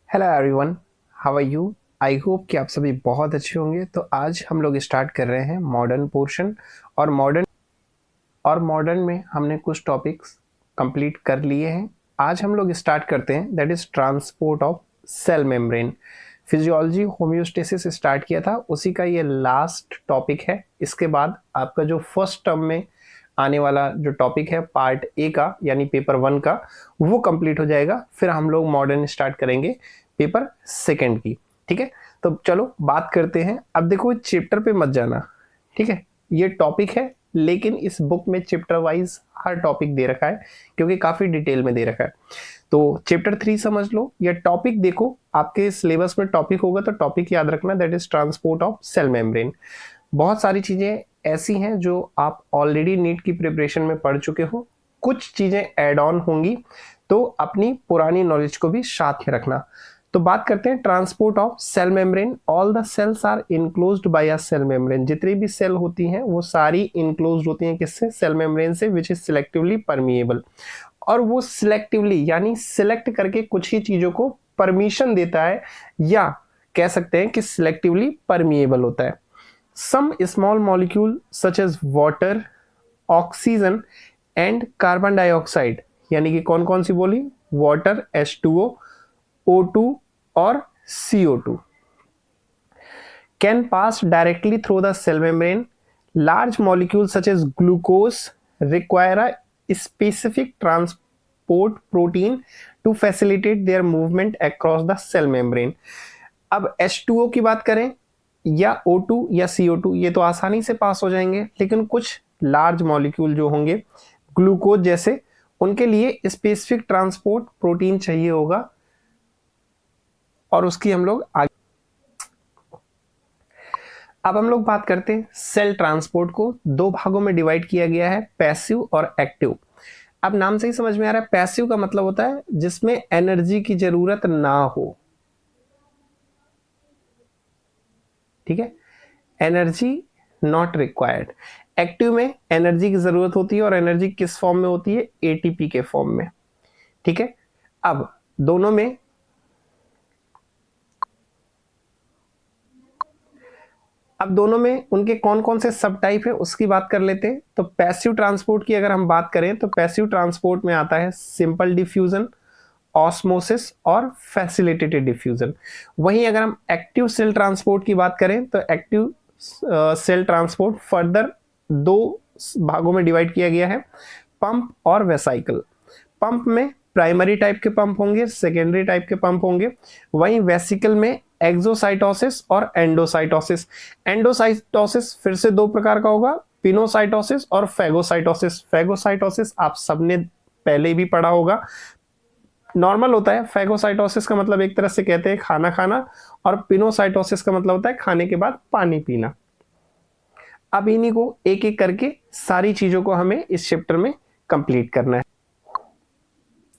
Hello everyone, how are you. I hope कि आप सभी बहुत अच्छे होंगे। तो आज हम लोग स्टार्ट कर रहे हैं मॉडर्न पोर्शन। और मॉडर्न में हमने कुछ टॉपिक्स कंप्लीट कर लिए हैं। आज हम लोग स्टार्ट करते हैं, that is transport of cell membrane. Physiology homeostasis start किया था, उसी का ये लास्ट टॉपिक है। इसके बाद आपका जो फर्स्ट टर्म में आने वाला जो टॉपिक है पार्ट ए का, यानी पेपर 1 का, वो कंप्लीट हो जाएगा। फिर हम लोग मॉडर्न स्टार्ट करेंगे पेपर सेकंड की। ठीक है, तो चलो बात करते हैं। अब देखो, चैप्टर पे मत जाना, ठीक है। ये टॉपिक है, लेकिन इस बुक में चैप्टर वाइज हर टॉपिक दे रखा है, क्योंकि काफी डिटेल में दे रखा है। तो चैप्टर 3 समझ लो या टॉपिक देखो, आपके सिलेबस में टॉपिक होगा तो टॉपिक याद रखना, that is transport of cell membrane. बहुत सारी चीजें ऐसी हैं जो आप ऑलरेडी नीट की प्रिपरेशन में पढ़ चुके हो, कुछ चीजें ऐड ऑन होंगी, तो अपनी पुरानी नॉलेज को भी साथ ही रखना। तो बात करते हैं transport of cell membrane. All the cells are enclosed by a cell membrane. जितनी भी सेल होती हैं वो सारी इनक्लोज्ड होती हैं किससे? सेल मेम्ब्रेन से, विच इज सिलेक्टिवली परमिएबल। और वो सिलेक्टिवली यानी सिलेक्ट करके कुछ ही चीजों को परमिशन देता है, या कह सकते हैं कि सिलेक्टिवली परमिएबल होता है। Some small molecule such as water, oxygen and carbon dioxide, यानी कि कौन कौन सी बोली? वाटर H2O, O2 और CO2 can pass directly through the cell membrane. Large molecules such as glucose require a specific transport protein to facilitate their movement across the cell membrane. अब H2O की बात करें या O2 या CO2, ये तो आसानी से पास हो जाएंगे, लेकिन कुछ लार्ज मॉलिक्यूल जो होंगे ग्लूकोज जैसे, उनके लिए स्पेसिफिक ट्रांसपोर्ट प्रोटीन चाहिए होगा, और उसकी हम लोग आगे। अब हम लोग बात करते हैं सेल ट्रांसपोर्ट को। दो भागों में डिवाइड किया गया है, पैसिव और एक्टिव। अब नाम से ही समझ में आ रहा है, पैसिव का मतलब होता है जिसमें एनर्जी की जरूरत ना हो। ठीक है, एनर्जी नॉट रिक्वायर्ड। एक्टिव में एनर्जी की जरूरत होती है, और एनर्जी किस फॉर्म में होती है? एटीपी के फॉर्म में। ठीक है, अब दोनों में उनके कौन कौन से सब टाइप है उसकी बात कर लेते हैं। तो पैसिव ट्रांसपोर्ट की अगर हम बात करें तो पैसिव ट्रांसपोर्ट में आता है सिंपल डिफ्यूजन, ऑस्मोसिस और फैसिलिटेटेड डिफ्यूजन। वहीं अगर हम एक्टिव सेल ट्रांसपोर्ट की बात करें तो एक्टिव सेल ट्रांसपोर्ट फर्दर दो भागों में डिवाइड किया गया है, पंप और वेसाइकल। पंप में प्राइमरी टाइप के पंप होंगे, सेकेंडरी टाइप के पंप होंगे। वहीं वेसिकल में एक्सोसाइटोसिस और एंडोसाइटोसिस। एंडोसाइटोसिस फिर से दो प्रकार का होगा, पिनोसाइटोसिस और फैगोसाइटोसिस। फैगोसाइटोसिस आप सबने पहले भी पढ़ा होगा, नॉर्मल होता है। फैगोसाइटोसिस का मतलब एक तरह से कहते हैं खाना खाना, और पिनोसाइटोसिस का मतलब होता है खाने के बाद पानी पीना। अब इन्हीं को एक एक करके सारी चीजों को हमें इस चैप्टर में कंप्लीट करना है।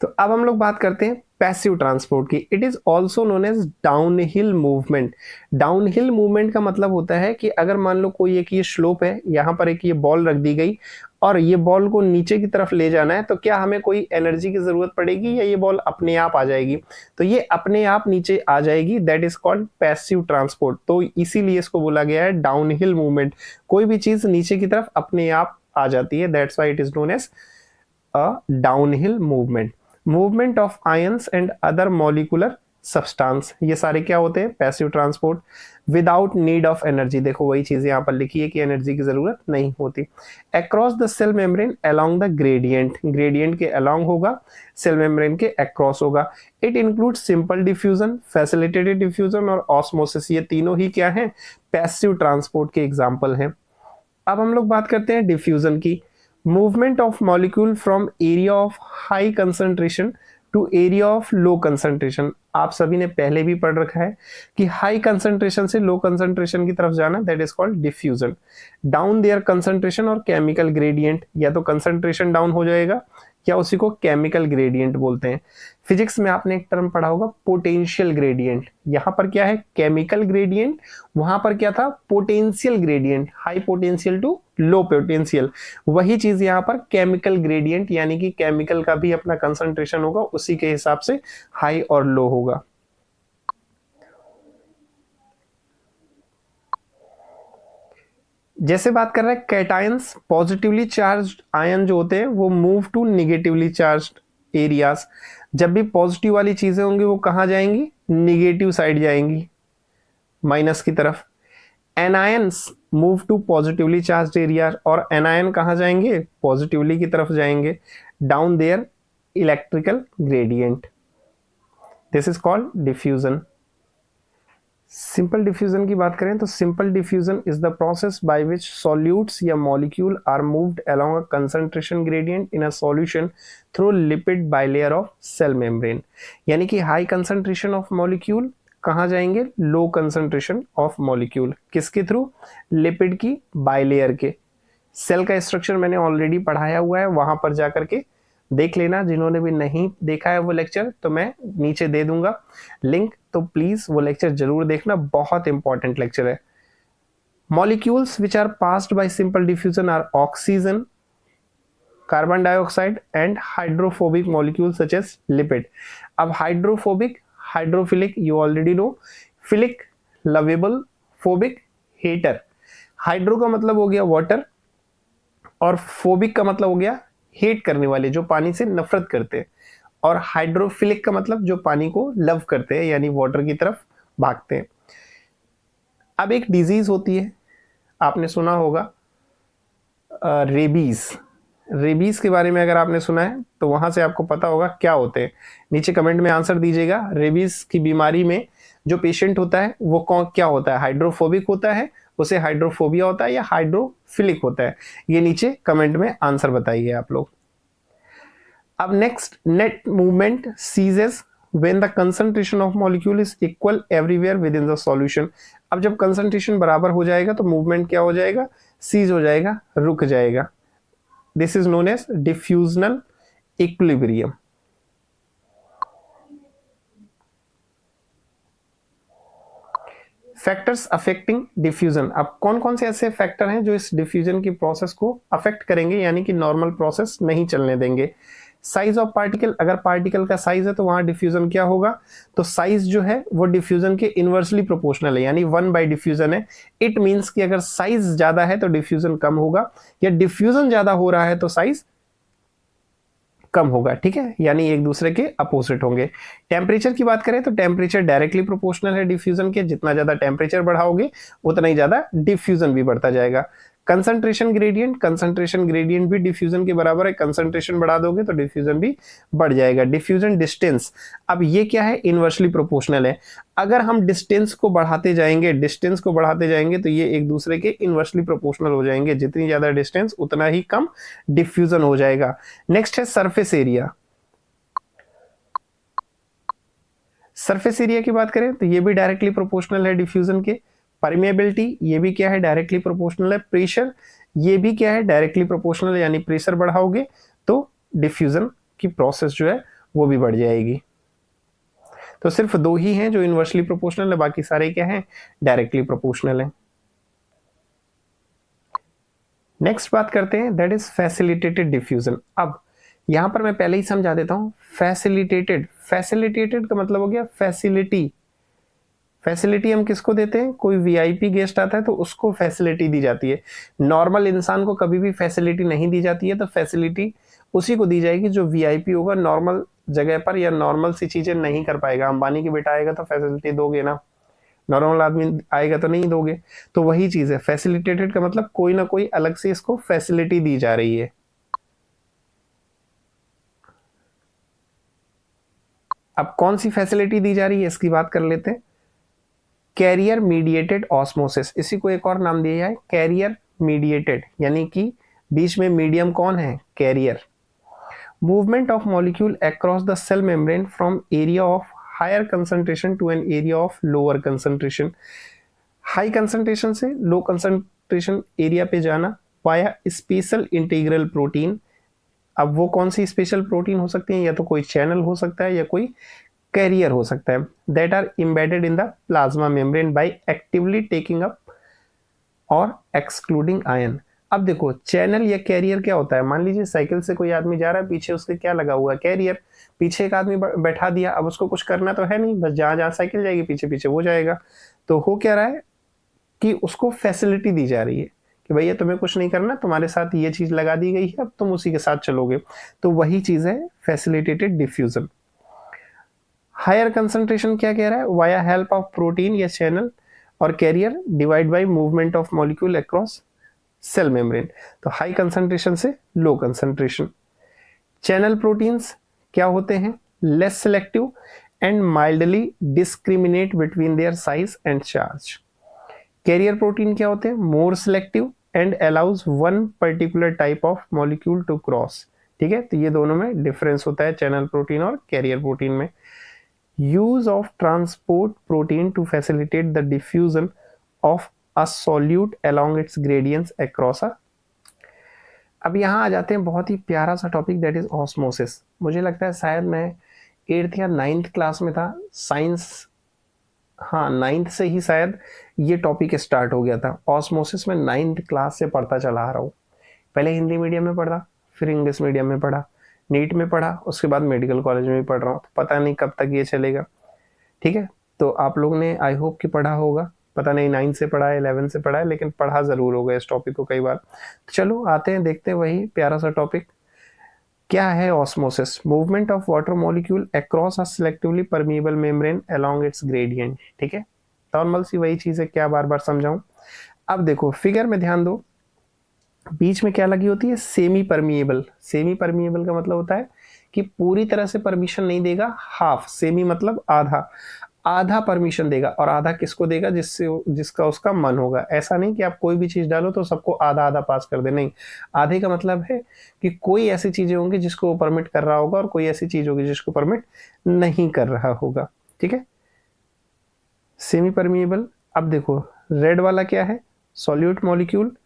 तो अब हम लोग बात करते हैं पैसिव ट्रांसपोर्ट की। It is also known as downhill movement. Downhill movement का मतलब होता है कि अगर मान लो कोई एक ये स्लोप है, यहाँ पर एक ये बॉल रख दी गई, और ये बॉल को नीचे की तरफ ले जाना है, तो क्या हमें कोई एनर्जी की जरूरत पड़ेगी या ये बॉल अपने आप आ जाएगी? तो ये अपने आप नीचे आ जाएगी, that is called passive transport. तो इसीलिए इसको बोला गया है डाउनहिल मूवमेंट। कोई भी चीज नीचे की तरफ अपने आप आ जाती है, that's why it is known as a downhill movement. Movement of ions and other molecular substance, ये सारे क्या होते हैं? Passive transport. Without need of energy, देखो वही चीज यहाँ पर लिखी है कि एनर्जी की जरूरत नहीं होती। Across the cell membrane along the gradient, gradient के अलोंग होगा, सेल मेम्ब्रेन के अक्रॉस होगा। It include simple diffusion, facilitated diffusion और ऑस्मोसिस। ये तीनों ही क्या है? पैसिव ट्रांसपोर्ट के एग्जाम्पल हैं। अब हम लोग बात करते हैं डिफ्यूजन की। Movement of molecule from area of high concentration to area of low concentration. आप सभी ने पहले भी पढ़ रखा है कि हाई कंसंट्रेशन से लो कंसंट्रेशन की तरफ जाना, that is called diffusion. Down there concentration और केमिकल ग्रेडियंट, या तो कंसंट्रेशन डाउन हो जाएगा या उसी को केमिकल ग्रेडियंट बोलते हैं। फिजिक्स में आपने एक टर्म पढ़ा होगा पोटेंशियल ग्रेडियंट। यहां पर क्या है? Chemical gradient. वहां पर क्या था? Potential gradient, high potential to low potential. वही चीज यहां पर केमिकल ग्रेडियंट, यानी कि केमिकल का भी अपना कंसंट्रेशन होगा, उसी के हिसाब से हाई और लो होगा। जैसे बात कर रहे हैं कैटायंस, पॉजिटिवली चार्ज्ड आयन जो होते हैं वो move to negatively charged areas. जब भी पॉजिटिव वाली चीजें होंगी वो कहाँ जाएंगी, निगेटिव साइड जाएंगी, माइनस की तरफ। Anions move to positively charged area, और एनायन कहाँ जाएंगे, पॉजिटिवली की तरफ जाएंगे, down there electrical gradient. This is called diffusion. Simple diffusion की बात करें तो simple diffusion is the process by which solutes या molecule are moved along a concentration gradient in a solution through lipid bilayer of cell membrane. यानी कि high concentration of molecule कहाँ जाएंगे, low concentration of molecule, किसके through, lipid की bilayer के। Cell का structure मैंने ऑलरेडी पढ़ाया हुआ है, वहां पर जाकर के देख लेना। जिन्होंने भी नहीं देखा है वो लेक्चर तो मैं नीचे दे दूंगा लिंक, तो प्लीज वो लेक्चर जरूर देखना, बहुत इंपॉर्टेंट लेक्चर है। Molecules which are passed by simple diffusion are oxygen, carbon dioxide and hydrophobic molecule such as lipid. अब hydrophobic, hydrophilic you already know, philic lovable, phobic hater. Hydro का मतलब हो गया वाटर और फोबिक का मतलब हो गया हेट करने वाले, जो पानी से नफरत करते हैं, और हाइड्रोफिलिक का मतलब जो पानी को लव करते हैं यानी वाटर की तरफ भागते हैं। अब एक डिजीज होती है, आपने सुना होगा रेबीज। रेबीज के बारे में अगर आपने सुना है तो वहां से आपको पता होगा क्या होते हैं, नीचे कमेंट में आंसर दीजिएगा। रेबीज की बीमारी में जो पेशेंट होता है वो कौन क्या होता है, हाइड्रोफोबिक होता है, उसे हाइड्रोफोबिया होता है, या हाइड्रोफिलिक होता है, ये नीचे कमेंट में आंसर बताइए आप लोग। अब next, net movement ceases when the concentration of molecule is equal everywhere within the solution. अब जब कंसंट्रेशन बराबर हो जाएगा तो मूवमेंट क्या हो जाएगा, सीज हो जाएगा, रुक जाएगा। This is known as diffusional equilibrium. Factors affecting diffusion. अब कौन कौन से ऐसे फैक्टर हैं जो इस डिफ्यूजन की प्रोसेस को अफेक्ट करेंगे, यानी कि नॉर्मल प्रोसेस नहीं चलने देंगे। साइज ऑफ पार्टिकल, अगर पार्टिकल का साइज है तो वहां डिफ्यूजन क्या होगा, तो साइज जो है वो डिफ्यूजन के इनवर्सली प्रोपोर्शनल है, यानी 1 बाय डिफ्यूजन है। इट मींस कि अगर साइज ज्यादा है तो डिफ्यूजन कम होगा, या डिफ्यूजन ज्यादा हो रहा है तो साइज कम होगा, ठीक है, यानी एक दूसरे के अपोजिट होंगे। टेम्परेचर की बात करें तो टेम्परेचर डायरेक्टली प्रोपोर्शनल है डिफ्यूजन के, जितना ज्यादा टेम्परेचर बढ़ाओगे उतना ही ज्यादा डिफ्यूजन भी बढ़ता जाएगा। कंसंट्रेशन ग्रेडियंट, कंसंट्रेशन ग्रेडियंट भी डिफ्यूजन के बराबर है, कंसंट्रेशन बढ़ा दोगे तो डिफ्यूजन भी बढ़ जाएगा। डिफ्यूजन डिस्टेंस, अब ये क्या है, इनवर्सली प्रोपोर्शनल है। अगर हम डिस्टेंस को बढ़ाते जाएंगे, डिस्टेंस को बढ़ाते जाएंगे तो ये एक दूसरे के इनवर्सली प्रोपोर्शनल हो जाएंगे, जितनी ज्यादा डिस्टेंस उतना ही कम डिफ्यूजन हो जाएगा। नेक्स्ट है सरफेस एरिया। सरफेस एरिया की बात करें तो ये भी डायरेक्टली प्रोपोर्शनल है डिफ्यूजन के। परमिएबिलिटी, ये भी क्या है, डायरेक्टली प्रोपोर्शनल है। प्रेशर, ये भी क्या है, डायरेक्टली प्रोपोर्शनल है, यानी प्रेशर बढ़ाओगे तो डिफ्यूजन की प्रोसेस जो है वो भी बढ़ जाएगी। तो सिर्फ दो ही हैं जो इनवर्सली प्रोपोर्शनल है, बाकी सारे क्या हैं, डायरेक्टली प्रोपोर्शनल है। नेक्स्ट बात करते हैं, दैट इज फैसिलिटेटेड डिफ्यूजन। अब यहां पर मैं पहले ही समझा देता हूं, फैसिलिटेटेड, फैसिलिटेटेड का मतलब हो गया फैसिलिटी। फैसिलिटी हम किसको देते हैं, कोई वीआईपी गेस्ट आता है तो उसको फैसिलिटी दी जाती है। नॉर्मल इंसान को कभी भी फैसिलिटी नहीं दी जाती है, तो फैसिलिटी उसी को दी जाएगी जो वीआईपी होगा, नॉर्मल जगह पर या नॉर्मल सी चीजें नहीं कर पाएगा। अंबानी की बेटा आएगा तो फैसिलिटी दोगे ना, नॉर्मल आदमी आएगा तो नहीं दोगे। तो वही चीज है, फैसिलिटेटेड का मतलब कोई ना कोई अलग से इसको फैसिलिटी दी जा रही है। अब कौन सी फैसिलिटी दी जा रही है इसकी बात कर लेते हैं। कैरियर मीडिएटेड ऑस्मोसिस, इसी को एक और नाम दिया है कैरियर मीडिएटेड, यानी कि बीच में मीडियम कौन है, carrier. Movement of molecule across the cell membrane from area of higher concentration to an area of lower concentration. High concentration से लो कंसंट्रेशन एरिया पे जाना वाया स्पेशल इंटीग्रल प्रोटीन। अब वो कौन सी स्पेशल प्रोटीन हो सकती है, या तो कोई चैनल हो सकता है या कोई कैरियर हो सकता है, that are embedded in the plasma membrane by actively taking up और एक्सक्लूडिंग आयन। अब देखो चैनल या कैरियर क्या होता है, मान लीजिए साइकिल से कोई आदमी जा रहा है, पीछे उसके क्या लगा हुआ है, कैरियर। पीछे एक आदमी बैठा दिया, अब उसको कुछ करना तो है नहीं, बस जहां जहां साइकिल जाएगी पीछे पीछे वो जाएगा। तो हो क्या रहा है कि उसको फैसिलिटी दी जा रही है कि भैया तुम्हें कुछ नहीं करना, तुम्हारे साथ ये चीज लगा दी गई है, अब तुम उसी के साथ चलोगे। तो वही चीज है फैसिलिटेटेड डिफ्यूजन। हायर कंसंट्रेशन क्या कह रहा है, वाया हेल्प ऑफ प्रोटीन या चैनल और carrier divide by movement of molecule across cell membrane. तो हाई कंसंट्रेशन से लो कंसंट्रेशन। चैनल प्रोटीन्स क्या होते हैं, less selective and mildly discriminate between their size and charge. Carrier protein क्या होते हैं, more selective and allows one particular type of molecule to cross. ठीक है, तो ये दोनों में डिफरेंस होता है चैनल प्रोटीन और कैरियर प्रोटीन में। Use of transport protein to facilitate the diffusion of a solute along its gradients across a. अब यहाँ आ जाते हैं बहुत ही प्यारा सा टॉपिक, दैट इज ऑस्मोसिस। मुझे लगता है शायद मैं 8th या 9th क्लास में था, साइंस, हाँ 9th से ही शायद ये टॉपिक स्टार्ट हो गया था। ऑस्मोसिस में 9th क्लास से पढ़ता चला आ रहा हूँ। पहले हिंदी मीडियम में पढ़ा, फिर इंग्लिश मीडियम में पढ़ा, नीट में पढ़ा, उसके बाद मेडिकल कॉलेज में भी पढ़ रहा हूँ। तो पता नहीं कब तक ये चलेगा। ठीक है, तो आप लोग ने आई होप कि पढ़ा होगा, पता नहीं 9 से पढ़ा है 11 से पढ़ा है, लेकिन पढ़ा जरूर होगा इस टॉपिक को कई बार। तो चलो आते हैं, देखते हैं वही प्यारा सा टॉपिक क्या है osmosis. Movement of water molecule across a selectively permeable membrane along it's gradient. ठीक है, नॉर्मल सी वही चीज है, क्या बार बार समझाऊं। अब देखो फिगर में ध्यान दो, बीच में क्या लगी होती है, सेमी परमिएबल। सेमी परमिएबल का मतलब होता है कि पूरी तरह से परमिशन नहीं देगा, हाफ। सेमी मतलब आधा, आधा परमिशन देगा। और आधा किसको देगा, जिससे जिसका उसका मन होगा। ऐसा नहीं कि आप कोई भी चीज डालो तो सबको आधा आधा पास कर दे, नहीं। आधे का मतलब है कि कोई ऐसी चीजें होंगी जिसको वो परमिट कर रहा होगा और कोई ऐसी चीज होगी जिसको परमिट नहीं कर रहा होगा। ठीक है, सेमी परमिएबल। अब देखो रेड वाला क्या है, सॉल्यूट मॉलिक्यूल,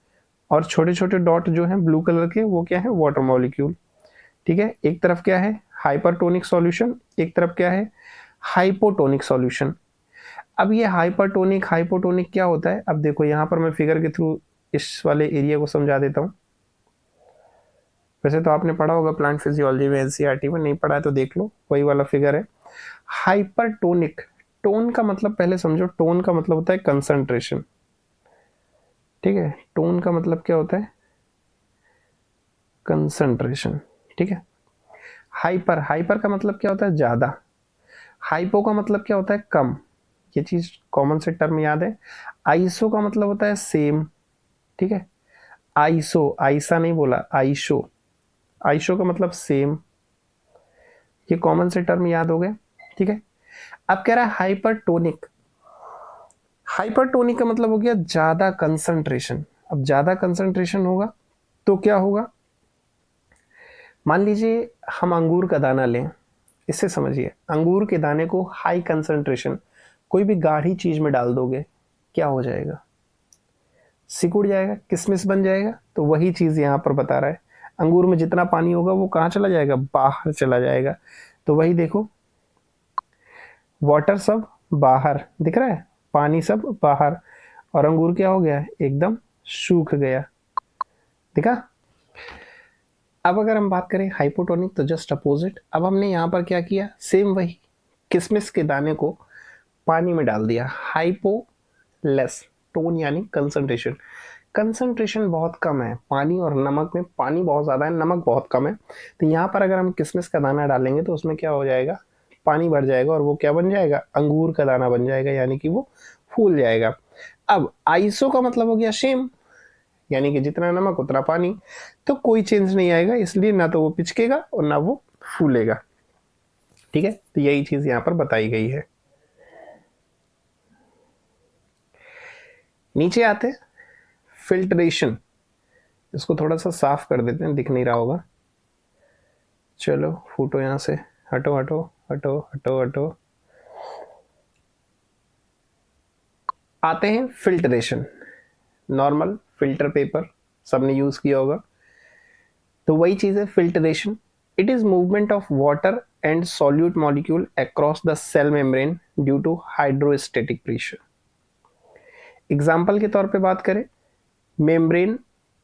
और छोटे छोटे डॉट जो हैं ब्लू कलर के वो क्या है, वाटर मॉलिक्यूल। ठीक है, एक तरफ क्या है हाइपरटोनिक सॉल्यूशन, एक तरफ क्या है हाइपोटोनिक सॉल्यूशन। अब ये हाइपरटोनिक हाइपोटोनिक क्या होता है, अब देखो यहाँ पर मैं फिगर के थ्रू इस वाले एरिया को समझा देता हूँ। वैसे तो आपने पढ़ा होगा प्लांट फिजियोलॉजी में, एनसीईआरटी में, नहीं पढ़ा है तो देख लो, वही वाला फिगर है। हाइपरटोनिक, टोन का मतलब पहले समझो, टोन का मतलब होता है कंसंट्रेशन। ठीक है, टोन का मतलब क्या होता है, कंसंट्रेशन। ठीक है, हाइपर, हाइपर का मतलब क्या होता है, ज्यादा। हाइपो का मतलब क्या होता है, कम। ये चीज कॉमन से टर्म याद है। आइसो का मतलब होता है सेम। ठीक है, आइसो, आइसा नहीं बोला, आइसो। आइसो का मतलब सेम। ये कॉमन से टर्म याद हो गए। ठीक है, अब कह रहा है हाइपरटोनिक। हाइपरटोनिक का मतलब हो गया ज्यादा कंसंट्रेशन। अब ज्यादा कंसंट्रेशन होगा तो क्या होगा, मान लीजिए हम अंगूर का दाना लें, इससे समझिए, अंगूर के दाने को हाई कंसंट्रेशन कोई भी गाढ़ी चीज में डाल दोगे, क्या हो जाएगा, सिकुड़ जाएगा, किसमिस बन जाएगा। तो वही चीज यहाँ पर बता रहा है, अंगूर में जितना पानी होगा वो कहाँ चला जाएगा, बाहर चला जाएगा। तो वही देखो, वाटर सब बाहर दिख रहा है, पानी सब बाहर, और अंगूर क्या हो गया, एकदम सूख गया। दिखा। अब अगर हम बात करें हाइपोटोनिक तो जस्ट अपोजिट। अब हमने यहाँ पर क्या किया, सेम वही किसमिस के दाने को पानी में डाल दिया। हाइपो लेस, टोन यानी कंसंट्रेशन। कंसंट्रेशन बहुत कम है पानी और नमक में, पानी बहुत ज़्यादा है, नमक बहुत कम है। तो यहाँ पर अगर हम किसमिस का दाना डालेंगे तो उसमें क्या हो जाएगा, पानी भर जाएगा और वो क्या बन जाएगा, अंगूर का दाना बन जाएगा, यानी कि वो फूल जाएगा। अब आइसो का मतलब हो गया सेम, यानी कि जितना नमक उतना पानी, तो कोई चेंज नहीं आएगा, इसलिए ना तो वो पिचकेगा और ना वो फूलेगा। ठीक है, तो यही चीज यहां पर बताई गई है। नीचे आते हैं फिल्ट्रेशन। इसको थोड़ा सा साफ कर देते हैं, दिख नहीं रहा होगा। चलो फूटो यहां से, हटो हटो हटो हटो हटो। आते हैं फिल्ट्रेशन। नॉर्मल फिल्टर पेपर सबने यूज किया होगा, तो वही चीज है filtration. It is movement of water and solute molecule across the cell membrane due to hydrostatic pressure. Example के तौर पे बात करें, membrane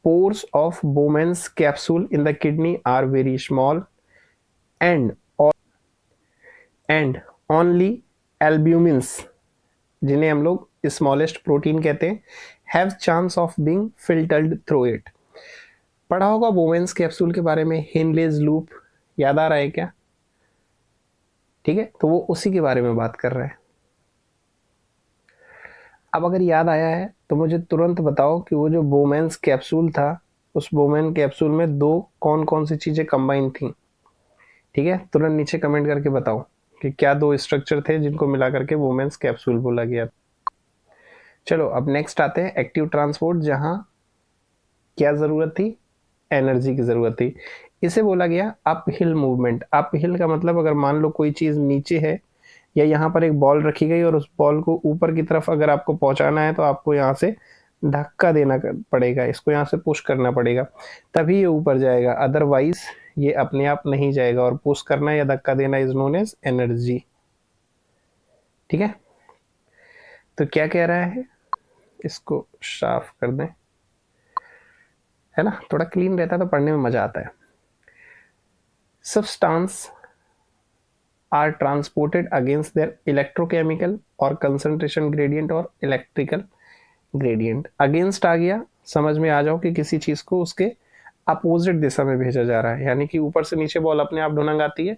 pores of Bowman's capsule in the kidney are very small and only albumins, जिन्हें हम लोग smallest protein कहते हैं, have chance of being filtered through it. पढ़ा होगा बोवेन्स कैप्सूल के बारे में, हेनलेज लूप, याद आ रहा है क्या? ठीक है, तो वो उसी के बारे में बात कर रहा है। अब अगर याद आया है तो मुझे तुरंत बताओ कि वो जो बोवेन्स कैप्सूल था, उस बोवेन कैप्सूल में दो कौन कौन सी चीजें कंबाइन थी। ठीक है, तुरंत नीचे कमेंट करके बताओ कि क्या दो स्ट्रक्चर थे जिनको मिला करके वुमेन्स कैप्सूल बोला गया। चलो अब नेक्स्ट आते हैं एक्टिव ट्रांसपोर्ट, जहां क्या जरूरत थी, एनर्जी की जरूरत थी। इसे बोला गया up hill movement. Up hill का मतलब अगर मान लो कोई चीज नीचे है या यहाँ पर एक बॉल रखी गई और उस बॉल को ऊपर की तरफ अगर आपको पहुंचाना है तो आपको यहाँ से धक्का देना पड़ेगा, इसको यहाँ से पुश करना पड़ेगा, तभी ये ऊपर जाएगा, अदरवाइज ये अपने आप नहीं जाएगा। और पुश करना या धक्का देना इज नोन एज एनर्जी। ठीक है, तो क्या कह रहा है, इसको साफ कर दें, है ना, थोड़ा क्लीन रहता है तो पढ़ने में मजा आता है। Substance are transported against their electrochemical और कंसंट्रेशन ग्रेडियंट और इलेक्ट्रिकल ग्रेडियंट। अगेंस्ट आ गया, समझ में आ जाओ कि किसी चीज को उसके अपोजिट दिशा में भेजा जा रहा है, यानी कि ऊपर से नीचे बॉल अपने आप ढुनंग आती है,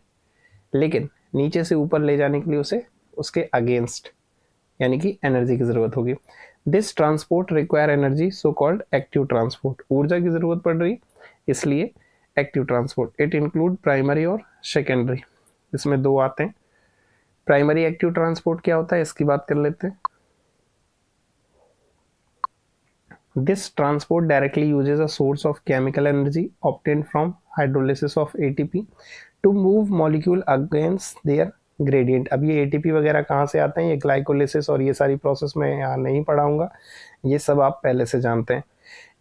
लेकिन नीचे से ऊपर ले जाने के लिए उसे उसके अगेंस्ट यानी कि एनर्जी की जरूरत होगी। This transport require energy, so called active transport. ऊर्जा की जरूरत पड़ रही, इसलिए active transport. It include primary और सेकेंडरी, इसमें दो आते हैं। प्राइमरी एक्टिव ट्रांसपोर्ट क्या होता है, इसकी बात कर लेते हैं। This transport directly uses a source of chemical energy obtained from hydrolysis of ATP to move molecule against their gradient। अब ये ATP वगैरह कहाँ से आते हैं, ये ग्लाइकोलिसिस और ये सारी प्रोसेस मैं यहाँ नहीं पढ़ाऊंगा, ये सब आप पहले से जानते हैं।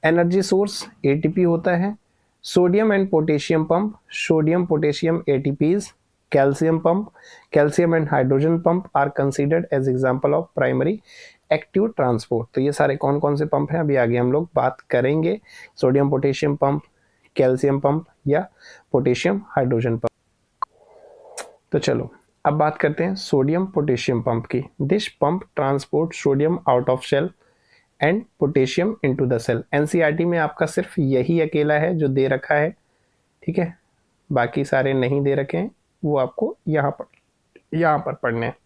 एनर्जी सोर्स ATP होता है। Sodium and potassium pump, sodium potassium ATPs, calcium pump, calcium and hydrogen pump are considered as example of primary active transport. तो ये सारे कौन कौन से पंप हैं अभी आगे हम लोग बात करेंगे, sodium potassium pump, calcium pump या पोटेशियम हाइड्रोजन पंप। तो चलो अब बात करते हैं सोडियम पोटेशियम पंप की। This pump transport sodium out of cell and potassium into the cell. NCERT में आपका सिर्फ यही अकेला है जो दे रखा है, ठीक है, बाकी सारे नहीं दे रखे हैं, वो आपको यहाँ पर पढ़ने हैं।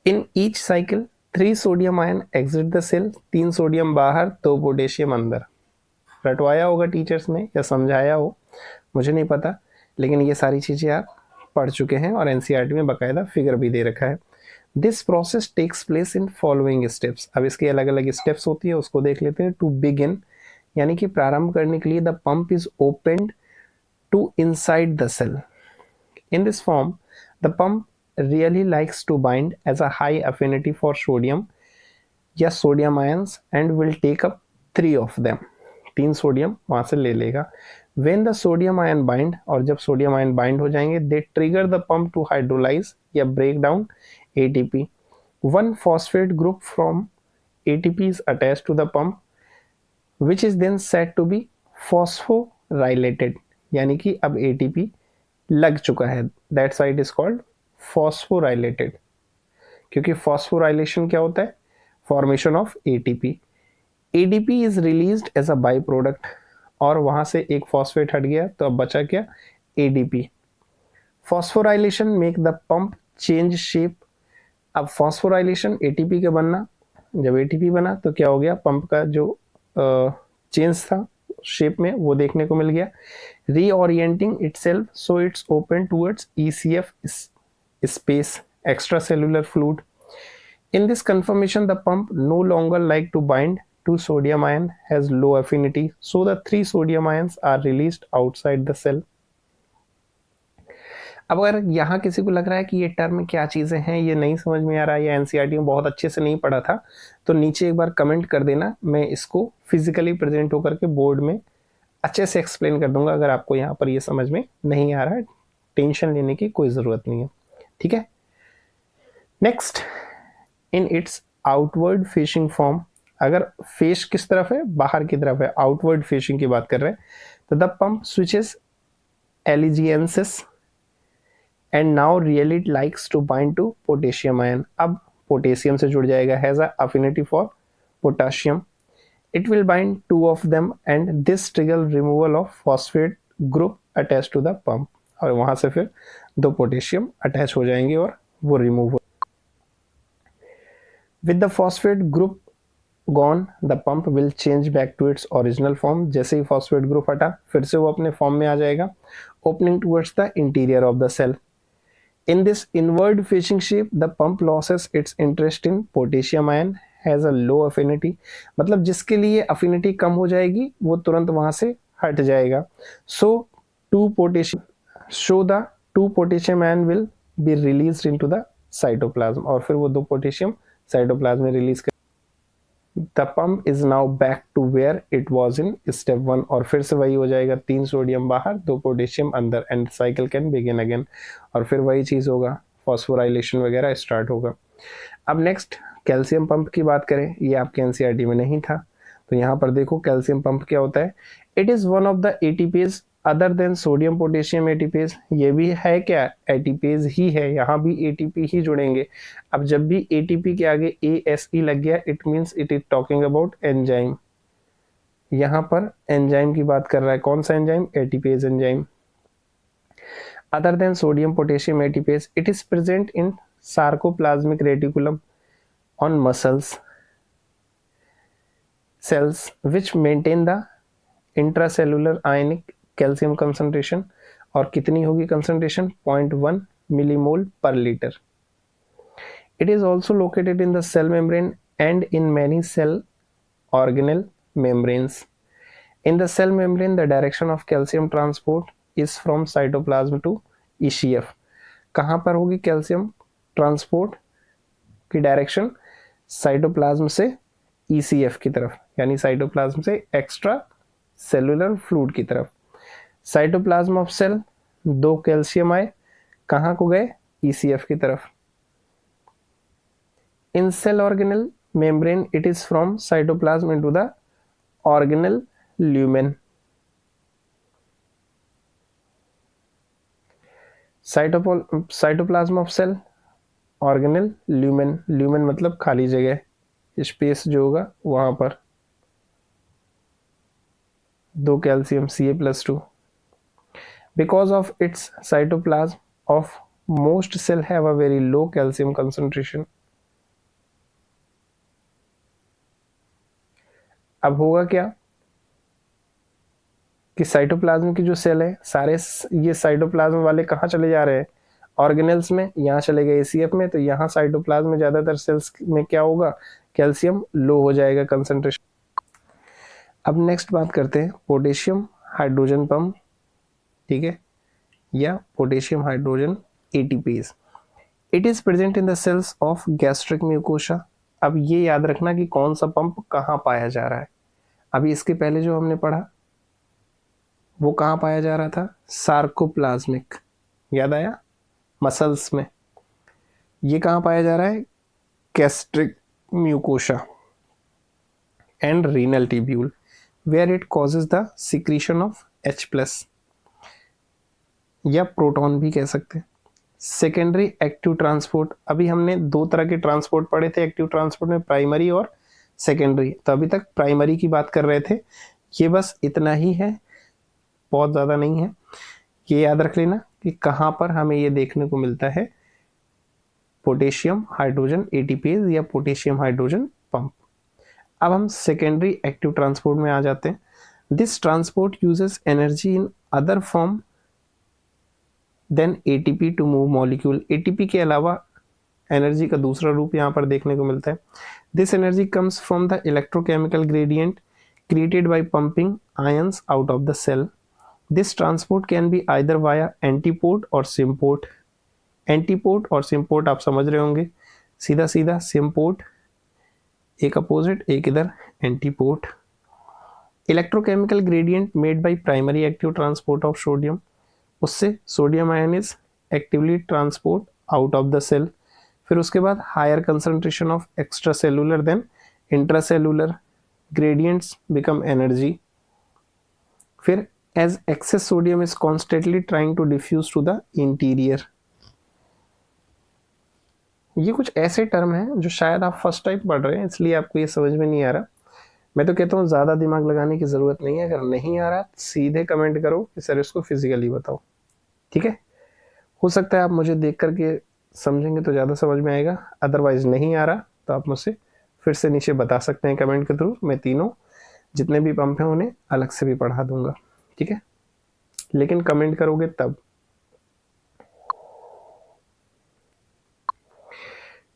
In each cycle 3 sodium ion exit the cell, 3 sodium बाहर 2 पोटेशियम अंदर। रटवाया होगा टीचर्स ने या समझाया हो, मुझे नहीं पता, लेकिन ये सारी चीजें आप पढ़ चुके हैं और एनसीईआरटी में बाकायदा फिगर भी दे रखा है। This process takes place in following steps. अब इसकी अलग अलग स्टेप्स होती है, उसको देख लेते हैं। टू बिगिन यानी कि प्रारंभ करने के लिए the pump is opened to inside the cell. In this form the pump really likes to bind as a high affinity for sodium या sodium ions and will take up 3 of them। 3 sodium वहां से ले लेगा। when the sodium ion bind, और जब sodium ion bind हो जाएंगे, they trigger the pump to hydrolyze या break down ATP। one phosphate group from ATP is attached to the pump which is then said to be phosphorylated, यानी कि अब ATP लग चुका है, that's why it is called phosphorylated. क्योंकि phosphorylation क्या होता है, formation of ATP. ADP is released as a by product, और वहां से एक फॉस्फेट हट गया तो अब बचा क्या, ADP. Phosphorylation make the pump change shape. अब फॉस्फोराइलेशन एटीपी के बनना, जब एटीपी बना तो क्या हो गया, पंप का जो चेंज था शेप में वो देखने को मिल गया। Reorienting itself so it's open towards ECF space, extracellular fluid। In this conformation the pump no longer like to bind to sodium ion, has low affinity, so the 3 sodium ions are released outside the cell। अब अगर यहाँ किसी को लग रहा है कि ये टर्म क्या चीज़ें हैं, ये नहीं समझ में आ रहा है या एनसीईआरटी में बहुत अच्छे से नहीं पढ़ा था, तो नीचे एक बार कमेंट कर देना, मैं इसको फिजिकली प्रेजेंट होकर के बोर्ड में अच्छे से एक्सप्लेन कर दूंगा। अगर आपको यहाँ पर ये समझ में नहीं आ रहा है, टेंशन लेने की कोई ज़रूरत नहीं है, ठीक है। Next, in its outward facing form, अगर फेस किस तरफ है, बाहर की तरफ है, आउटवर्ड फेसिंग की बात कर रहे हैं, तो the pump switches allegiances and now really likes to bind to potassium ion. अब पोटेशियम से जुड़ जाएगा, has a affinity for potassium, it will bind two of them and this trigger removal of phosphate group attached to the pump, और वहां से फिर दो potassium attach हो जाएंगे और वो रिमूव हो। with the phosphate group gone the pump will change back to its original form, जैसे ही phosphate group हटा फिर से वो अपने फॉर्म में आ जाएगा, opening towards the interior of the cell. In this inward facing shape the pump loses its interest in potassium ion, has a low affinity, मतलब जिसके लिए अफिनिटी कम हो जाएगी वो तुरंत वहां से हट जाएगा। So two potassium ion will be released into the cytoplasm, और फिर वो दो पोटेशियम साइटोप्लाज्म में रिलीज कर। The pump is now back to where it was in step 1, और फिर से वही हो जाएगा, 3 सोडियम बाहर 2 पोटेशियम अंदर, and cycle can begin again, और फिर वही चीज होगा, फॉस्फोराइलेशन वगैरह स्टार्ट होगा। अब नेक्स्ट कैल्शियम पंप की बात करें, ये आपके एनसीईआरटी में नहीं था, तो यहाँ पर देखो कैल्शियम पंप क्या होता है। It is one of the ATPase other than sodium potassium ATPase, ये भी है क्या, एटीपेज ही है, यहाँ भी एटीपी ही जुड़ेंगे। अब जब भी एटीपी के आगे ASE लग गया it means it is talking about enzyme, यहाँ पर एंजाइम की बात कर रहा है, कौन सा enzyme, ATPase enzyme. Other than sodium potassium ATPase, it is present in sarcoplasmic reticulum on muscles cells which maintain the intracellular ionic calcium concentration, और कितनी होगी concentration, 0.1 millimole per liter. It is also located in the cell membrane and in many cell organelle membranes. In the cell membrane the direction of calcium transport is from cytoplasm to ECF. कहाँ पर होगी calcium transport की direction, cytoplasm से ECF की तरफ, यानी cytoplasm से extra cellular fluid की तरफ। साइटोप्लाज्म ऑफ सेल, 2 कैल्शियम आए कहाँ को गए, ECF की तरफ। In cell organelle membrane it is from cytoplasm into the organelle lumen. Cytoplasm of cell, organelle lumen, lumen मतलब खाली जगह, स्पेस जो होगा वहां पर, 2 calcium Ca+2। Because of its cytoplasm of most cell have a very low calcium concentration. अब होगा क्या कि साइटोप्लाज्म की जो सेल है सारे ये साइटोप्लाज्म वाले कहाँ चले जा रहे हैं, ऑर्गेनेल्स में, यहाँ चले गए ACF में, तो यहाँ साइटोप्लाज्म में ज्यादातर सेल्स में क्या होगा, कैल्शियम लो हो जाएगा कंसंट्रेशन। अब नेक्स्ट बात करते हैं पोटेशियम हाइड्रोजन पंप, ठीक है, या potassium hydrogen ATPase. It is present in the cells of gastric mucosa. अब ये याद रखना कि कौन सा पंप कहाँ पाया जा रहा है। अभी इसके पहले जो हमने पढ़ा वो कहाँ पाया जा रहा था, सार्कोप्लाज्मिक, याद आया, मसल्स में। ये कहाँ पाया जा रहा है, gastric mucosa and renal tubule, where it causes the secretion of H+, या प्रोटॉन भी कह सकते हैं। सेकेंडरी एक्टिव ट्रांसपोर्ट, अभी हमने 2 तरह के ट्रांसपोर्ट पढ़े थे एक्टिव ट्रांसपोर्ट में, प्राइमरी और सेकेंडरी, तो अभी तक प्राइमरी की बात कर रहे थे। ये बस इतना ही है, बहुत ज़्यादा नहीं है, ये याद रख लेना कि कहाँ पर हमें ये देखने को मिलता है, पोटेशियम हाइड्रोजन एटीपेज या पोटेशियम हाइड्रोजन पंप। अब हम सेकेंडरी एक्टिव ट्रांसपोर्ट में आ जाते हैं। This transport uses energy in other form than ATP to move molecule. ATP के अलावा एनर्जी का दूसरा रूप यहाँ पर देखने को मिलता है। This energy comes from the electrochemical gradient created by pumping ions out of the cell. This transport can be either via antiport और सिम्पोर्ट। एंटीपोर्ट और सिम्पोर्ट आप समझ रहे होंगे, सीधा सीधा सिम्पोर्ट एक अपोजिट, एक इधर antiport. Electrochemical gradient made by primary active transport of sodium, उससे sodium ion is actively transport out of the cell. फिर उसके बाद higher concentration of extra cellular than intracellular gradients become energy. फिर as excess sodium is constantly trying to diffuse to the interior, ये कुछ ऐसे term हैं जो शायद आप फर्स्ट टाइम पढ़ रहे हैं इसलिए आपको ये समझ में नहीं आ रहा। मैं तो कहता हूँ ज़्यादा दिमाग लगाने की ज़रूरत नहीं है, अगर नहीं आ रहा सीधे कमेंट करो कि सर इसको फिजिकली बताओ, ठीक है। हो सकता है आप मुझे देख करके समझेंगे तो ज़्यादा समझ में आएगा, अदरवाइज नहीं आ रहा तो आप मुझसे फिर से नीचे बता सकते हैं कमेंट के थ्रू। मैं तीनों जितने भी पंप हैं उन्हें अलग से भी पढ़ा दूंगा, ठीक है, लेकिन कमेंट करोगे तब।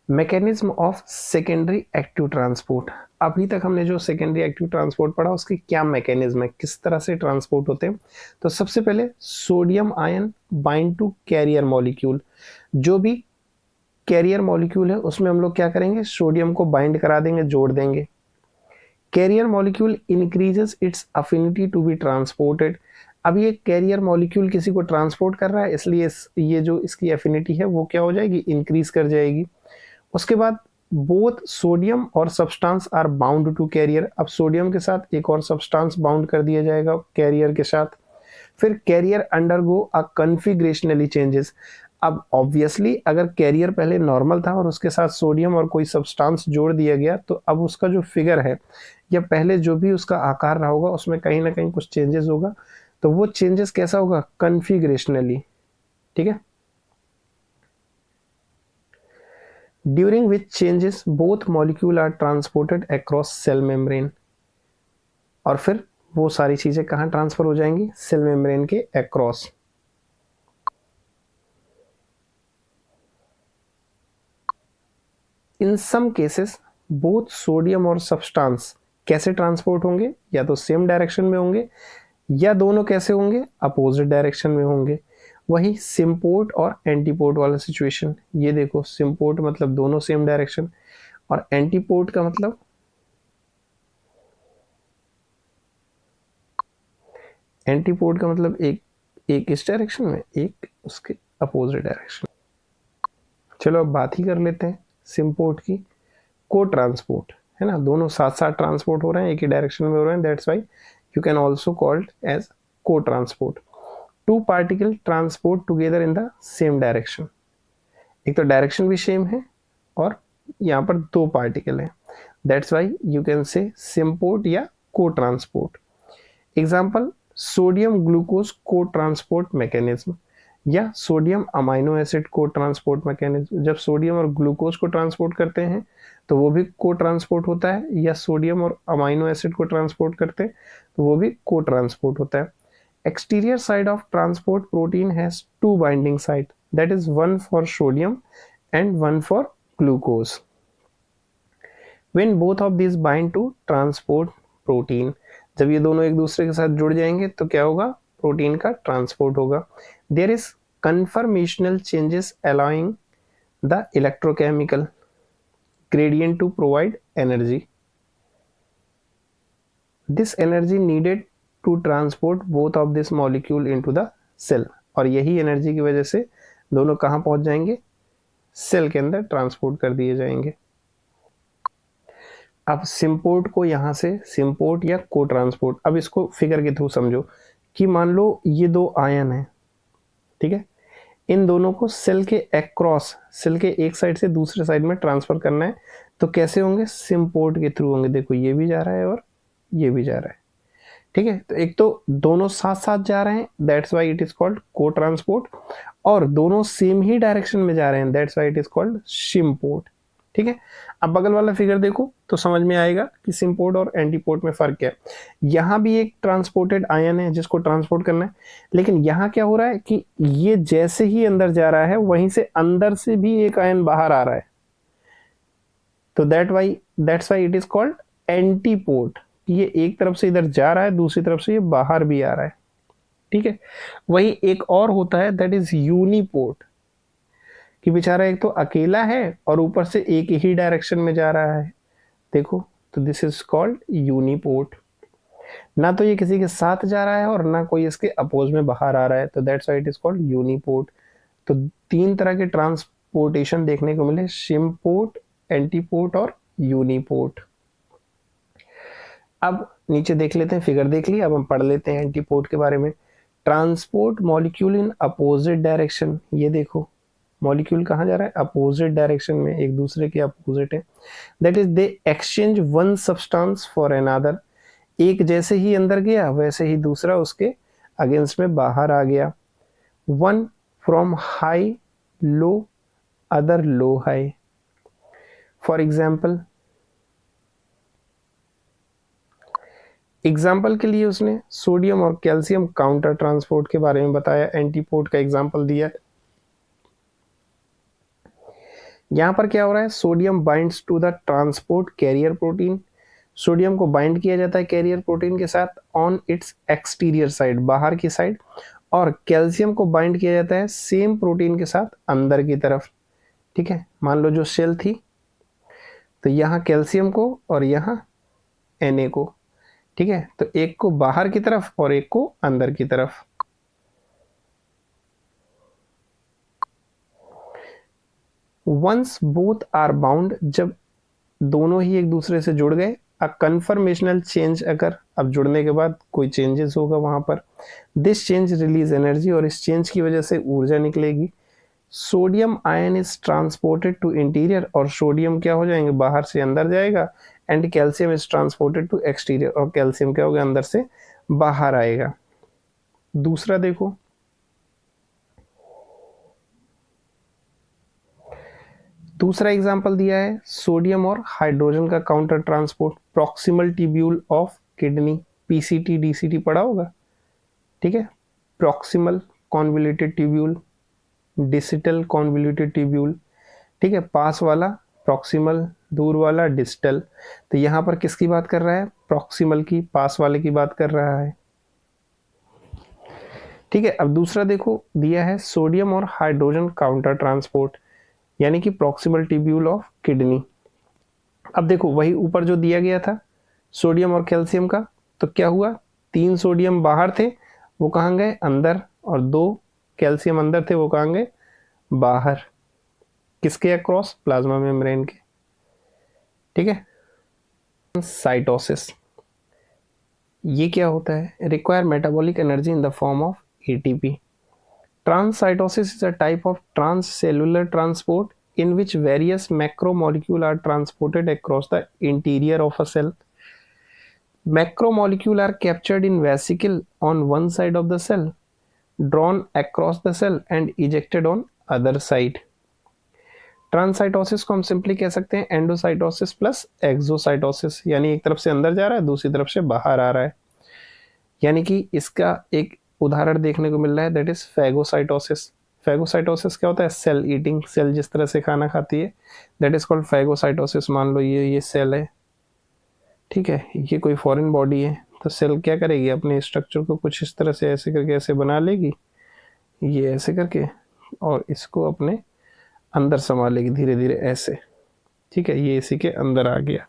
Mechanism of secondary active transport. अभी तक हमने जो सेकेंडरी एक्टिव ट्रांसपोर्ट पढ़ा उसकी क्या मैकेनिज्म है, किस तरह से ट्रांसपोर्ट होते हैं। तो सबसे पहले sodium ion bind to carrier molecule. जो भी कैरियर मॉलिक्यूल है उसमें हम लोग क्या करेंगे, सोडियम को बाइंड करा देंगे, जोड़ देंगे। Carrier molecule increases its affinity to be transported. अब ये कैरियर मॉलिक्यूल किसी को ट्रांसपोर्ट कर रहा है इसलिए ये जो इसकी एफिनिटी है वो क्या हो जाएगी, इंक्रीज कर जाएगी। उसके बाद बोथ सोडियम और substance are bound to carrier. अब सोडियम के साथ एक और सब्सटेंस बाउंड कर दिया जाएगा कैरियर के साथ। फिर कैरियर अंडरगो अ कन्फिग्रेशनली चेंजेस। अब ऑब्वियसली अगर कैरियर पहले नॉर्मल था और उसके साथ सोडियम और कोई सब्सटेंस जोड़ दिया गया तो अब उसका जो फिगर है या पहले जो भी उसका आकार रहा होगा उसमें कहीं ना कहीं कुछ चेंजेस होगा। तो वो चेंजेस कैसा होगा, कन्फिग्रेशनली, ठीक है। During which changes both molecule are transported across cell membrane. और फिर वो सारी चीजें कहाँ ट्रांसफर हो जाएंगी, सेल मेम्ब्रेन के across. In some cases both sodium और सब्सटेंस कैसे ट्रांसपोर्ट होंगे, या तो सेम डायरेक्शन में होंगे या दोनों कैसे होंगे, अपोजिट डायरेक्शन में होंगे। वही सिम्पोर्ट और एंटीपोर्ट वाला सिचुएशन। ये देखो सिम्पोर्ट मतलब दोनों सेम डायरेक्शन और एंटीपोर्ट का मतलब एक इस डायरेक्शन में, एक उसके अपोजिट डायरेक्शन। चलो अब बात ही कर लेते हैं सिम्पोर्ट की। को ट्रांसपोर्ट है ना, दोनों साथ साथ ट्रांसपोर्ट हो रहे हैं, एक ही डायरेक्शन में हो रहे हैं, that's why you can also called as cotransport. Two particle transport together in the same direction. एक तो डायरेक्शन भी सेम है और यहाँ पर दो पार्टिकल है, that's why you can say symport या को ट्रांसपोर्ट। एग्जाम्पल सोडियम ग्लूकोज को ट्रांसपोर्ट मैकेनिज्म या सोडियम अमाइनो एसिड को ट्रांसपोर्ट मैकेनिज्म। जब सोडियम और ग्लूकोज को ट्रांसपोर्ट करते हैं तो वो भी को ट्रांसपोर्ट होता है, या सोडियम और अमाइनो एसिड को ट्रांसपोर्ट करते हैं तो वो भी को ट्रांसपोर्ट होता है। Exterior side of transport protein has two binding site, that is one for sodium and one for glucose. When both of this bind to transport protein, जब ये दोनों एक दूसरे के साथ जुड़ जाएंगे तो क्या होगा, प्रोटीन का ट्रांसपोर्ट होगा। There is conformational changes allowing the electrochemical gradient to provide energy. This energy needed to transport both of this molecule into the cell. और यही एनर्जी की वजह से दोनों कहाँ पहुंच जाएंगे, सेल के अंदर ट्रांसपोर्ट कर दिए जाएंगे। अब सिम्पोर्ट को यहाँ से सिम्पोर्ट या को ट्रांसपोर्ट, अब इसको फिगर के थ्रू समझो कि मान लो ये दो आयन है, ठीक है, इन दोनों को सेल के अक्रॉस, सेल के एक साइड से दूसरे साइड में ट्रांसफर करना है तो कैसे होंगे, सिम्पोर्ट के थ्रू होंगे। देखो ये भी जा रहा है और ये भी जा रहा है, ठीक है। तो एक तो दोनों साथ साथ जा रहे हैं, that's why it is called को ट्रांसपोर्ट, और दोनों सेम ही डायरेक्शन में जा रहे हैं, that's why it is called symport, ठीक है। अब बगल वाला फिगर देखो तो समझ में आएगा कि सिम्पोर्ट और एंटीपोर्ट में फर्क क्या है। यहाँ भी एक ट्रांसपोर्टेड आयन है जिसको ट्रांसपोर्ट करना है, लेकिन यहाँ क्या हो रहा है कि ये जैसे ही अंदर जा रहा है वहीं से अंदर से भी एक आयन बाहर आ रहा है, तो that's why it is called antiport. ये एक तरफ से इधर जा रहा है, दूसरी तरफ से ये बाहर भी आ रहा है, ठीक है। वही एक और होता है दैट इज यूनिपोर्ट, कि बेचारा एक तो अकेला है और ऊपर से एक ही डायरेक्शन में जा रहा है, देखो, तो दिस इज कॉल्ड यूनिपोर्ट। ना तो ये किसी के साथ जा रहा है और ना कोई इसके अपोज में बाहर आ रहा है, तो that's why it is called uniport. तो तीन तरह के ट्रांसपोर्टेशन देखने को मिले, सिम्पोर्ट, एंटीपोर्ट और यूनिपोर्ट। अब नीचे देख लेते हैं, फिगर देख लिया, अब हम पढ़ लेते हैं एंटीपोर्ट के बारे में। Transport molecule in opposite direction, ये देखो मॉलिक्यूल कहाँ जा रहा है, अपोजिट डायरेक्शन में, एक दूसरे के अपोजिट है। That is they exchange one substance for another, एक जैसे ही अंदर गया वैसे ही दूसरा उसके अगेंस्ट में बाहर आ गया। One from high low, other low high. For example के लिए उसने सोडियम और कैल्शियम काउंटर ट्रांसपोर्ट के बारे में बताया, एंटीपोर्ट का एग्जाम्पल दिया। यहां पर क्या हो रहा है, sodium binds to the transport carrier protein, sodium को बाइंड किया जाता है कैरियर प्रोटीन के साथ ऑन इट्स एक्सटीरियर साइड, बाहर की साइड, और कैल्शियम को बाइंड किया जाता है सेम प्रोटीन के साथ अंदर की तरफ। ठीक है, मान लो जो शेल थी तो यहाँ कैल्शियम को और यहाँ Na को, ठीक है, तो एक को बाहर की तरफ और एक को अंदर की तरफ। वंस बोथ आर बाउंड, जब दोनों ही एक दूसरे से जुड़ गए, अ कन्फर्मेशनल चेंज अगर, अब जुड़ने के बाद कोई चेंजेस होगा वहां पर, दिस चेंज रिलीज एनर्जी, और इस चेंज की वजह से ऊर्जा निकलेगी। Sodium ion is transported to interior, और सोडियम क्या हो जाएंगे, बाहर से अंदर जाएगा, and calcium is transported to exterior, और कैल्शियम क्या होगा, अंदर से बाहर आएगा। दूसरा देखो, दूसरा एग्जांपल दिया है सोडियम और हाइड्रोजन का counter transport, proximal tubule of kidney, PCT DCT पढ़ा होगा, ठीक है, proximal convoluted tubule, digital convoluted tubule, ठीक है, पास वाला प्रॉक्सिमल, दूर वाला डिस्टल। तो यहां पर किसकी बात कर रहा है, प्रॉक्सिमल की, पास वाले की बात कर रहा है। ठीक है, अब दूसरा देखो दिया है सोडियम और हाइड्रोजन काउंटर ट्रांसपोर्ट, यानी कि प्रॉक्सिमल ट्यूब्यूल ऑफ किडनी। अब देखो वही ऊपर जो दिया गया था सोडियम और कैल्शियम का, तो क्या हुआ, 3 सोडियम बाहर थे वो कहाँ गए, अंदर, और 2 कैल्शियम अंदर थे वो कहाँ गए, बाहर, किसके अक्रॉस, प्लाज्मा मेम्ब्रेन के। ठीक है, साइटोसिस, ये क्या होता है, require metabolic energy in the form of ATP. Transcytosis is a type of transcellular transport in which various macromolecules are transported across the interior of a cell. Macromolecules are captured in vesicle on one side of the cell, drawn across the cell and ejected on other side. ट्रांससाइटोसिस को हम simply कह सकते हैं endocytosis plus exocytosis, यानी एक तरफ से अंदर जा रहा है दूसरी तरफ से बाहर आ रहा है। यानी कि इसका एक उदाहरण देखने को मिल रहा है, दैट इज फैगोसाइटोसिस। फैगोसाइटोसिस क्या होता है, सेल ईटिंग, सेल जिस तरह से खाना खाती है, दैट इज कॉल्ड फैगोसाइटोसिस। मान लो ये सेल है, ठीक है, ये कोई फॉरेन बॉडी है, तो सेल क्या करेगी, अपने स्ट्रक्चर को कुछ इस तरह से ऐसे करके ऐसे बना लेगी, ये ऐसे करके, और इसको अपने अंदर संभालेगी धीरे धीरे ऐसे। ठीक है, ये इसी के अंदर आ गया,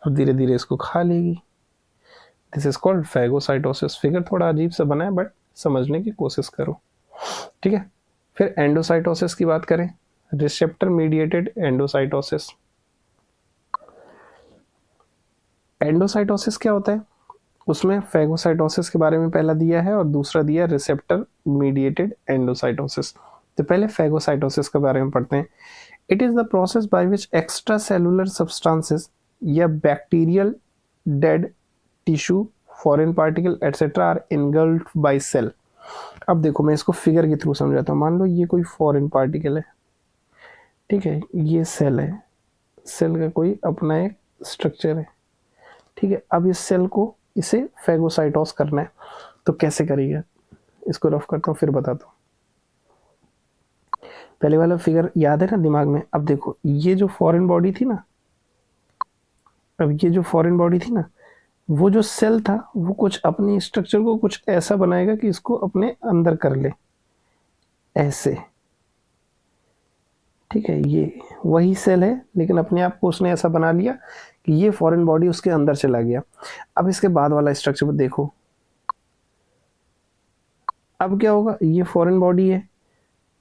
अब धीरे धीरे इसको खा लेगी। This is called phagocytosis. Figure थोड़ा अजीब सा बना है बट समझने की कोशिश करो। ठीक है, फिर एंडोसाइटोसिस की बात करें, रिसेप्टर मीडिएटेड एंडोसाइटोसिस। एंडोसाइटोसिस क्या होता है, उसमें फैगोसाइटोसिस के बारे में पहला दिया है और दूसरा दिया रिसेप्टर मीडिएटेड एंडोसाइटोसिस। तो पहले फैगोसाइटोसिस के बारे में पढ़ते हैं। It is the process by which extra cellular substances या bacterial dead tissue, foreign particle etcetera are engulfed by cell. अब देखो मैं इसको फिगर के थ्रू समझाता हूँ। मान लो ये कोई फॉरेन पार्टिकल है, ठीक है, ये सेल है, सेल का कोई अपना एक स्ट्रक्चर है, ठीक है। अब इस सेल को इसे फैगोसाइटोस करना है, तो कैसे करेगा, इसको रफ करता हूँ फिर बताता हूँ। पहले वाला फिगर याद है ना दिमाग में। अब देखो ये जो फॉरेन बॉडी थी ना, अब ये जो फॉरेन बॉडी थी ना, वो जो सेल था वो कुछ अपनी स्ट्रक्चर को कुछ ऐसा बनाएगा कि इसको अपने अंदर कर ले, ऐसे। ठीक है, ये वही सेल है लेकिन अपने आप को उसने ऐसा बना लिया कि ये फॉरेन बॉडी उसके अंदर चला गया। अब इसके बाद वाला स्ट्रक्चर देखो, अब क्या होगा, ये फॉरेन बॉडी है,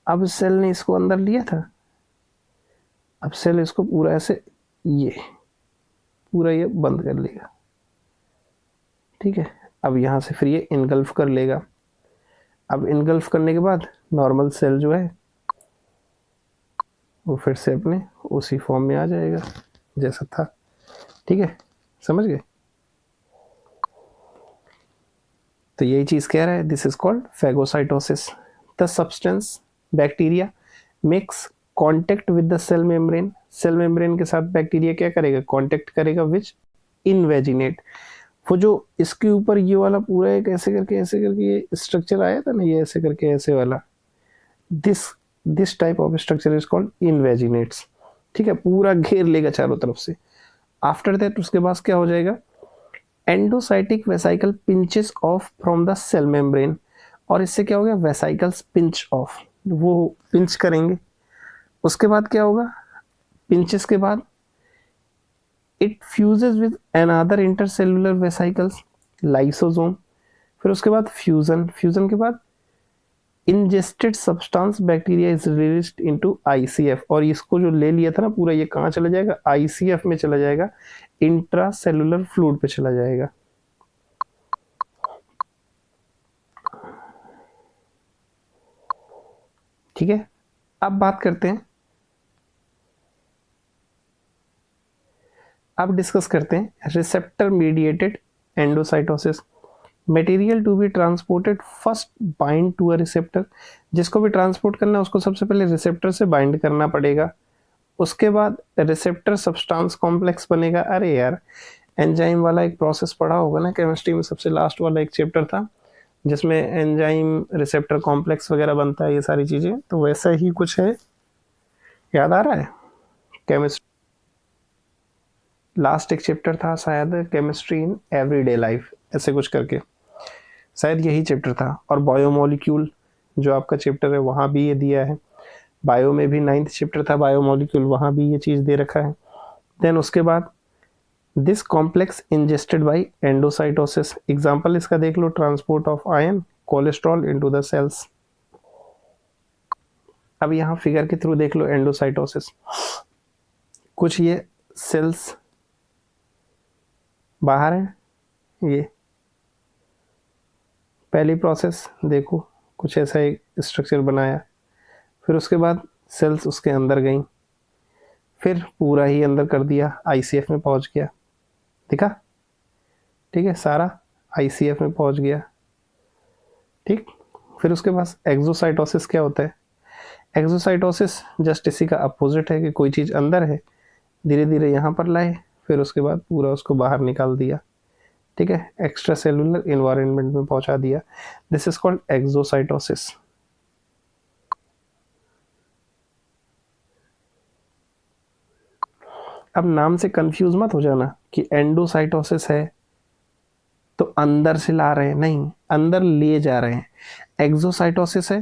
अब सेल ने इसको अंदर लिया था, अब सेल इसको पूरा ऐसे ये पूरा ये बंद कर लेगा। ठीक है, अब यहाँ से फिर ये इनगल्फ कर लेगा। अब इनगल्फ करने के बाद नॉर्मल सेल जो है वो फिर से अपने उसी फॉर्म में आ जाएगा जैसा था। ठीक है, समझ गए? तो यही चीज कह रहा है, this is called phagocytosis. The substance bacteria makes contact with the cell membrane. Cell membrane के साथ बैक्टीरिया क्या करेगा? कांटेक्ट करेगा, विच इनवेजिनेट। वो जो इसके ऊपर ये वाला पूरा एक ऐसे करके ये स्ट्रक्चर आया था ना, ये ऐसे करके ऐसे वाला, this this type of structure is called invaginates. ठीक है, पूरा घेर लेगा चारों तरफ से। आफ्टर दैट उसके बाद क्या हो जाएगा? Endocytic vesicle pinches off from the cell membrane. और इससे क्या हो गया? वेसाइकल्स पिंच ऑफ, वो पिंच करेंगे। उसके बाद क्या होगा? पिंचेस के बाद it fuses with another intercellular vesicles, lysosome. फिर उसके बाद फ्यूजन, फ्यूजन के बाद ingested substance bacteria is released into ICF. और इसको जो ले लिया था ना पूरा, ये कहाँ चला जाएगा? आईसीएफ में चला जाएगा, इंट्रासेलुलर फ्लूइड पे चला जाएगा। ठीक है, अब बात करते हैं, अब डिस्कस करते हैं receptor mediated endocytosis. Material to be transported first bind to a receptor. जिसको भी ट्रांसपोर्ट करना है उसको सबसे पहले रिसेप्टर से बाइंड करना पड़ेगा। उसके बाद रिसेप्टर सब्सटेंस कॉम्प्लेक्स बनेगा। अरे यार, एंजाइम वाला एक प्रोसेस पढ़ा होगा ना केमिस्ट्री में, सबसे लास्ट वाला एक चैप्टर था जिसमें एंजाइम रिसेप्टर कॉम्प्लेक्स वगैरह बनता है, ये सारी चीजें। तो वैसा ही कुछ है, याद आ रहा है? केमिस्ट्री लास्ट एक चैप्टर था शायद, केमिस्ट्री इन एवरीडे लाइफ, ऐसे कुछ करके शायद यही चैप्टर था। और बायोमोलिक्यूल जो आपका चैप्टर है वहाँ भी ये दिया है। बायो में भी 9th चैप्टर था बायोमोलिक्यूल, वहाँ भी ये चीज़ दे रखा है। देन उसके बाद this complex ingested by endocytosis. Example इसका देख लो, transport of ion cholesterol into the cells. अब यहाँ फिगर के थ्रू देख लो एंडोसाइटोसिस। कुछ ये सेल्स बाहर है, ये पहली प्रोसेस देखो, कुछ ऐसा एक स्ट्रक्चर बनाया। फिर उसके बाद सेल्स उसके अंदर गई, फिर पूरा ही अंदर कर दिया, आईसीएफ में पहुंच गया। दिखा? ठीक है, सारा आईसीएफ में पहुंच गया। ठीक, फिर उसके बाद एक्सोसाइटोसिस क्या होता है? एक्सोसाइटोसिस जस्ट इसी का अपोजिट है कि कोई चीज़ अंदर है, धीरे धीरे यहाँ पर लाए, फिर उसके बाद पूरा उसको बाहर निकाल दिया। ठीक है, एक्स्ट्रा सेलुलर इन्वायरमेंट में पहुंचा दिया। This is called exocytosis. अब नाम से कंफ्यूज मत हो जाना कि एंडोसाइटोसिस है तो अंदर से ला रहे हैं, नहीं, अंदर ले जा रहे हैं। एक्सोसाइटोसिस है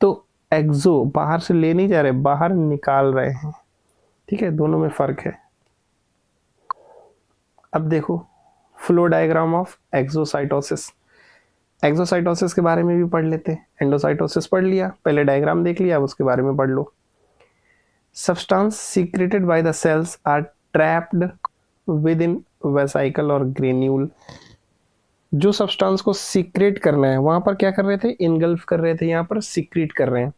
तो एक्सो बाहर से ले नहीं जा रहे, बाहर निकाल रहे हैं। ठीक है, दोनों में फर्क है। अब देखो flow diagram of exocytosis. Exocytosis के बारे में भी पढ़ लेते हैं। एंडोसाइटोसिस पढ़ लिया, पहले डायग्राम देख लिया, अब उसके बारे में पढ़ लो। Substance secreted by the cells are trapped within vesicle और ग्रेन्यूल। जो सब्सटेंस को सीक्रेट करना है वहां पर क्या कर रहे थे? इनगल्फ कर रहे थे, यहाँ पर सीक्रेट कर रहे हैं।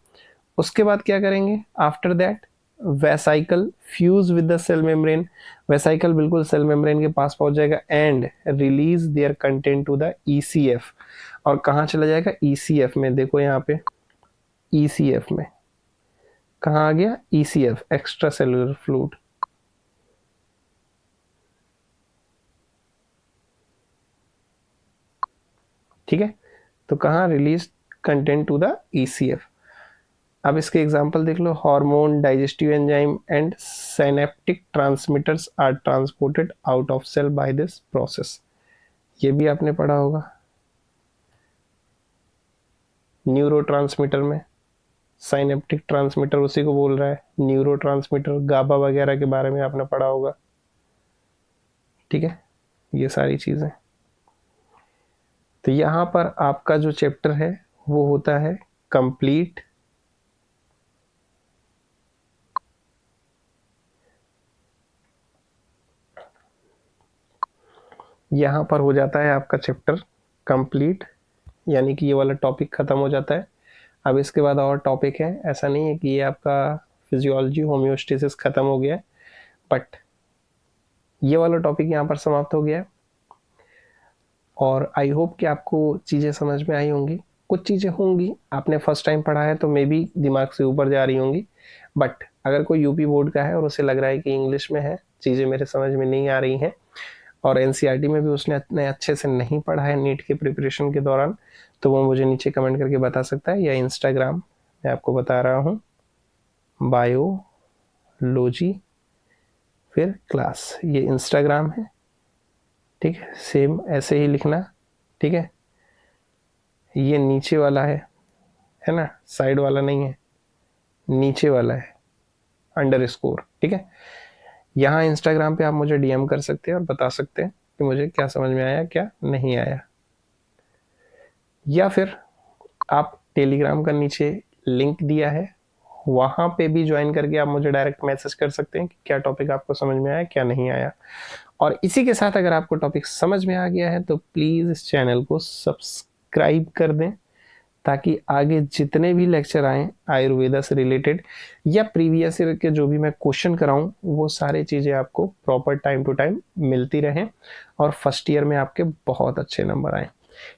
उसके बाद क्या करेंगे? After that vesicle fuse with the cell membrane. Vesicle बिल्कुल सेल मेम्ब्रेन के पास पहुंच जाएगा and release their content to the ECF. और कहाँ चला जाएगा? ईसीएफ में। देखो यहाँ पे ईसीएफ में कहाँ आ गया? ECF, extra cellular fluid. ठीक है, तो कहाँ? Release content to the ECF. अब इसके एग्जांपल देख लो, hormone, digestive enzyme and synaptic transmitters are transported out of cell by this process. ये भी आपने पढ़ा होगा न्यूरोट्रांसमीटर में। साइनेप्टिक ट्रांसमीटर उसी को बोल रहा है, न्यूरोट्रांसमीटर, गाबा वगैरह के बारे में आपने पढ़ा होगा। ठीक है, ये सारी चीजें। तो यहाँ पर आपका जो चैप्टर है वो होता है कंप्लीट। यहाँ पर हो जाता है आपका चैप्टर कंप्लीट, यानी कि ये वाला टॉपिक खत्म हो जाता है। अब इसके बाद और टॉपिक है, ऐसा नहीं है कि ये आपका फिजियोलॉजी, होम्योस्टेसिस खत्म हो गया है, बट ये वाला टॉपिक यहाँ पर समाप्त हो गया है। और आई होप कि आपको चीज़ें समझ में आई होंगी। कुछ चीज़ें होंगी आपने फर्स्ट टाइम पढ़ा है तो मे बी दिमाग से ऊपर जा रही होंगी, बट अगर कोई यूपी बोर्ड का है और उसे लग रहा है कि इंग्लिश में है, चीज़ें मेरे समझ में नहीं आ रही हैं और एनसीईआरटी में भी उसने इतने अच्छे से नहीं पढ़ा है नीट के प्रिपरेशन के दौरान, तो वो मुझे नीचे कमेंट करके बता सकता है, या इंस्टाग्राम मैं आपको बता रहा हूँ, बायोलॉजी फिर क्लास, ये इंस्टाग्राम है, ठीक है, सेम ऐसे ही लिखना, ठीक है। ये नीचे वाला है ना, साइड वाला नहीं है, नीचे वाला है अंडरस्कोर, ठीक है। यहाँ इंस्टाग्राम पे आप मुझे डीएम कर सकते हैं और बता सकते हैं कि मुझे क्या समझ में आया क्या नहीं आया, या फिर आप टेलीग्राम का नीचे लिंक दिया है वहाँ पे भी ज्वाइन करके आप मुझे डायरेक्ट मैसेज कर सकते हैं कि क्या टॉपिक आपको समझ में आया क्या नहीं आया। और इसी के साथ अगर आपको टॉपिक समझ में आ गया है तो प्लीज़ इस चैनल को सब्सक्राइब कर दें, ताकि आगे जितने भी लेक्चर आएँ आयुर्वेदा से रिलेटेड या प्रीवियस ईयर के जो भी मैं क्वेश्चन कराऊँ वो सारी चीज़ें आपको प्रॉपर टाइम टू टाइम मिलती रहें और फर्स्ट ईयर में आपके बहुत अच्छे नंबर आएँ।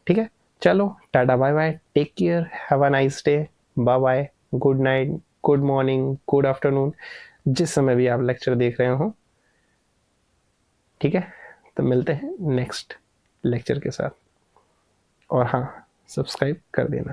ठीक है, चलो tata bye bye, take care, have a nice day, bye bye, good night, good morning, good afternoon, जिस समय भी आप लेक्चर देख रहे हो। ठीक है, तो मिलते हैं नेक्स्ट लेक्चर के साथ, और हाँ सब्सक्राइब कर देना।